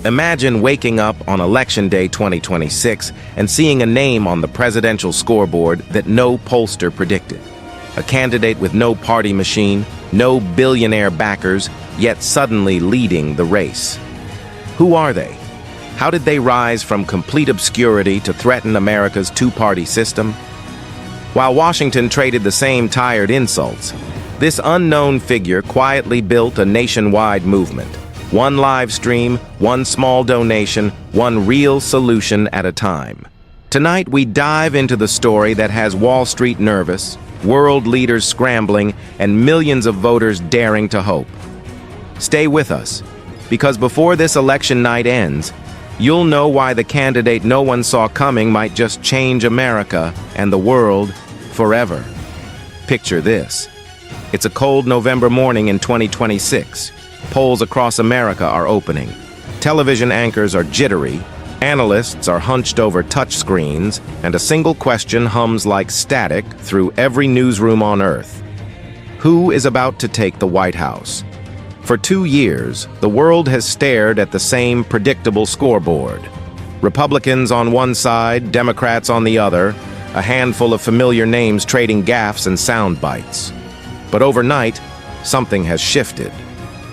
Imagine waking up on Election Day 2026 and seeing a name on the presidential scoreboard that no pollster predicted. A candidate with no party machine, no billionaire backers, yet suddenly leading the race. Who are they? How did they rise from complete obscurity to threaten America's two-party system? While Washington traded the same tired insults, this unknown figure quietly built a nationwide movement. One live stream, one small donation, one real solution at a time. Tonight we dive into the story that has Wall Street nervous, world leaders scrambling, and millions of voters daring to hope. Stay with us, because before this election night ends, you'll know why the candidate no one saw coming might just change America and the world forever. Picture this. It's a cold November morning in 2026. Polls across America are opening. Television anchors are jittery, analysts are hunched over touchscreens, and a single question hums like static through every newsroom on Earth. Who is about to take the White House? For 2 years, the world has stared at the same predictable scoreboard. Republicans on one side, Democrats on the other, a handful of familiar names trading gaffes and sound bites. But overnight, something has shifted.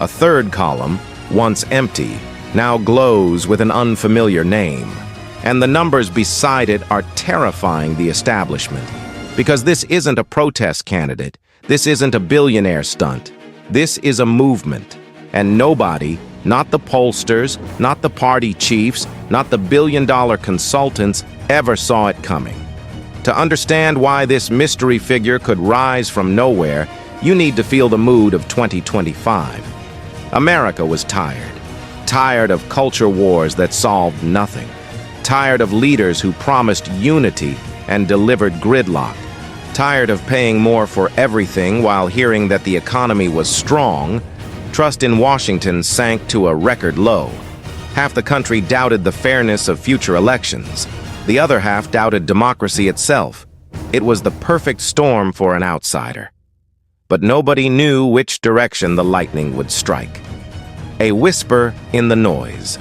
A third column, once empty, now glows with an unfamiliar name. And the numbers beside it are terrifying the establishment. Because this isn't a protest candidate. This isn't a billionaire stunt. This is a movement, and nobody, not the pollsters, not the party chiefs, not the billion-dollar consultants, ever saw it coming. To understand why this mystery figure could rise from nowhere, you need to feel the mood of 2025. America was tired. Tired of culture wars that solved nothing. Tired of leaders who promised unity and delivered gridlock. Tired of paying more for everything while hearing that the economy was strong, trust in Washington sank to a record low. Half the country doubted the fairness of future elections. The other half doubted democracy itself. It was the perfect storm for an outsider. But nobody knew which direction the lightning would strike. A whisper in the noise.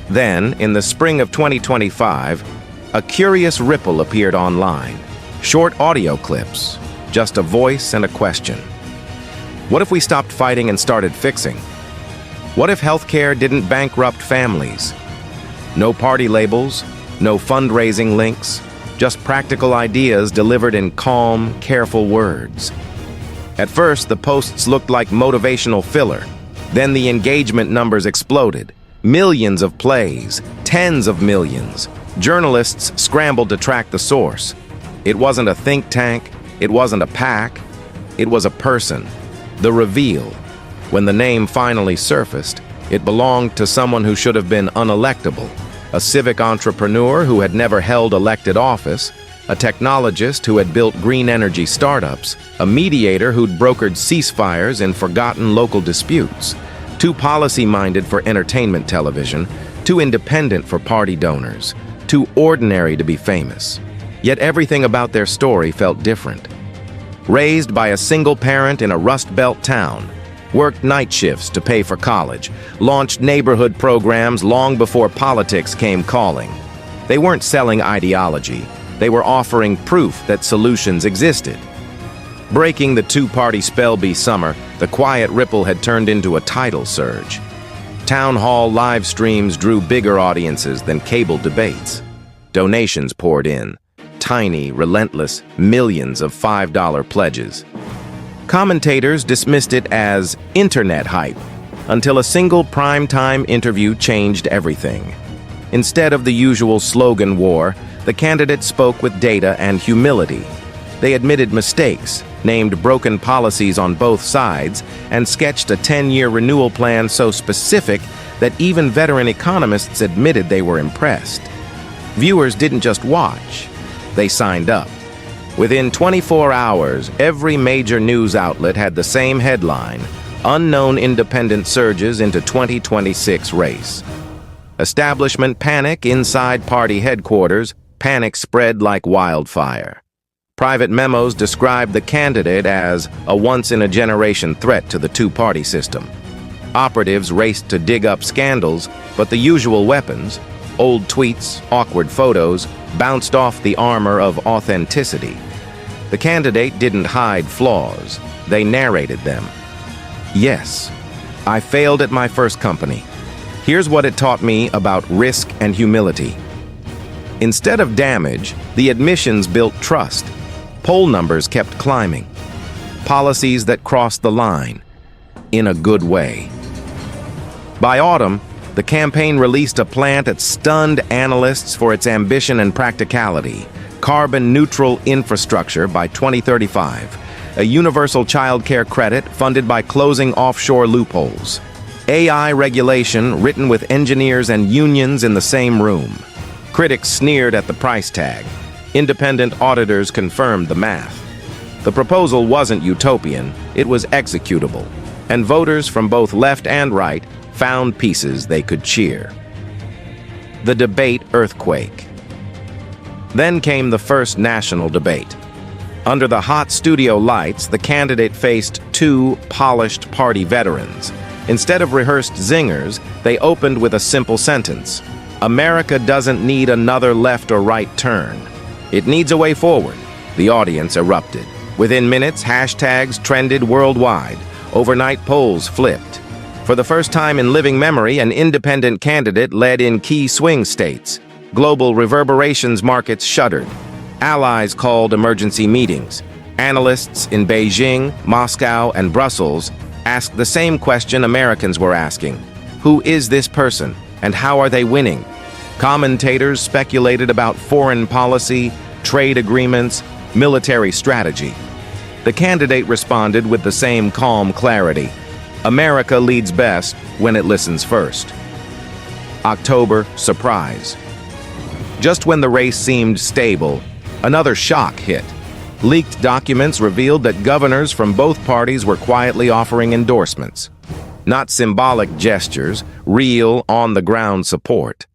Then, in the spring of 2025, a curious ripple appeared online. Short audio clips, just a voice and a question. What if we stopped fighting and started fixing? What if healthcare didn't bankrupt families? No party labels, no fundraising links, just practical ideas delivered in calm, careful words. At first, the posts looked like motivational filler. Then the engagement numbers exploded. Millions of plays, tens of millions. Journalists scrambled to track the source. It wasn't a think tank, it wasn't a PAC, it was a person. The reveal. When the name finally surfaced, it belonged to someone who should have been unelectable. A civic entrepreneur who had never held elected office, a technologist who had built green energy startups, a mediator who'd brokered ceasefires in forgotten local disputes, too policy-minded for entertainment television, too independent for party donors, too ordinary to be famous. Yet everything about their story felt different. Raised by a single parent in a Rust Belt town, worked night shifts to pay for college, launched neighborhood programs long before politics came calling. They weren't selling ideology. They were offering proof that solutions existed. Breaking the two-party spell-bee summer, the quiet ripple had turned into a tidal surge. Town hall live streams drew bigger audiences than cable debates. Donations poured in. Tiny, relentless millions of $5 pledges. Commentators dismissed it as internet hype, until a single primetime interview changed everything. Instead of the usual slogan war, the candidates spoke with data and humility. They admitted mistakes, named broken policies on both sides, and sketched a 10-year renewal plan so specific that even veteran economists admitted they were impressed. Viewers didn't just watch. They signed up. Within 24 hours, every major news outlet had the same headline: Unknown Independent Surges into 2026 Race. Establishment panic inside party headquarters, panic spread like wildfire. Private memos described the candidate as a once-in-a-generation threat to the two-party system. Operatives raced to dig up scandals, but the usual weapons, old tweets, awkward photos, bounced off the armor of authenticity. The candidate didn't hide flaws, they narrated them. Yes, I failed at my first company. Here's what it taught me about risk and humility. Instead of damage, the admissions built trust. Poll numbers kept climbing. Policies that crossed the line, in a good way. By autumn, the campaign released a plan that stunned analysts for its ambition and practicality. Carbon-neutral infrastructure by 2035. A universal child care credit funded by closing offshore loopholes. AI regulation written with engineers and unions in the same room. Critics sneered at the price tag. Independent auditors confirmed the math. The proposal wasn't utopian, it was executable. And voters from both left and right found pieces they could cheer. The debate earthquake. Then came the first national debate. Under the hot studio lights, the candidate faced two polished party veterans. Instead of rehearsed zingers, they opened with a simple sentence. America doesn't need another left or right turn. It needs a way forward. The audience erupted. Within minutes, hashtags trended worldwide. Overnight polls flipped. For the first time in living memory, an independent candidate led in key swing states. Global reverberations markets shuddered. Allies called emergency meetings. Analysts in Beijing, Moscow, and Brussels asked the same question Americans were asking. Who is this person, and how are they winning? Commentators speculated about foreign policy, trade agreements, military strategy. The candidate responded with the same calm clarity. America leads best when it listens first. October, surprise. Just when the race seemed stable, another shock hit. Leaked documents revealed that governors from both parties were quietly offering endorsements. Not symbolic gestures, real, on-the-ground support.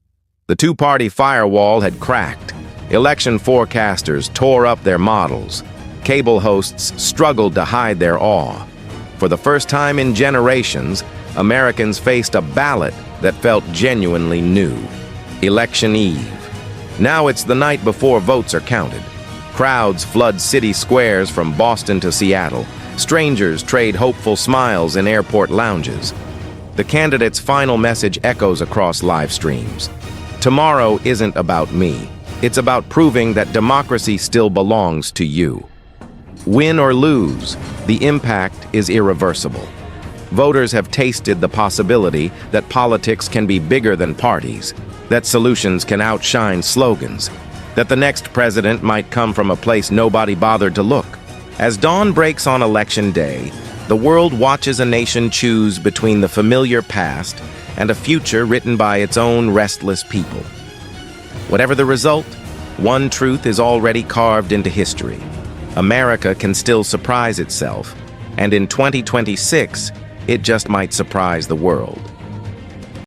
The two-party firewall had cracked. Election forecasters tore up their models. Cable hosts struggled to hide their awe. For the first time in generations, Americans faced a ballot that felt genuinely new. Election Eve. Now it's the night before votes are counted. Crowds flood city squares from Boston to Seattle. Strangers trade hopeful smiles in airport lounges. The candidate's final message echoes across live streams. Tomorrow isn't about me. It's about proving that democracy still belongs to you. Win or lose, the impact is irreversible. Voters have tasted the possibility that politics can be bigger than parties, that solutions can outshine slogans, that the next president might come from a place nobody bothered to look. As dawn breaks on election day, the world watches a nation choose between the familiar past and a future written by its own restless people. Whatever the result, one truth is already carved into history. America can still surprise itself, and in 2026, it just might surprise the world.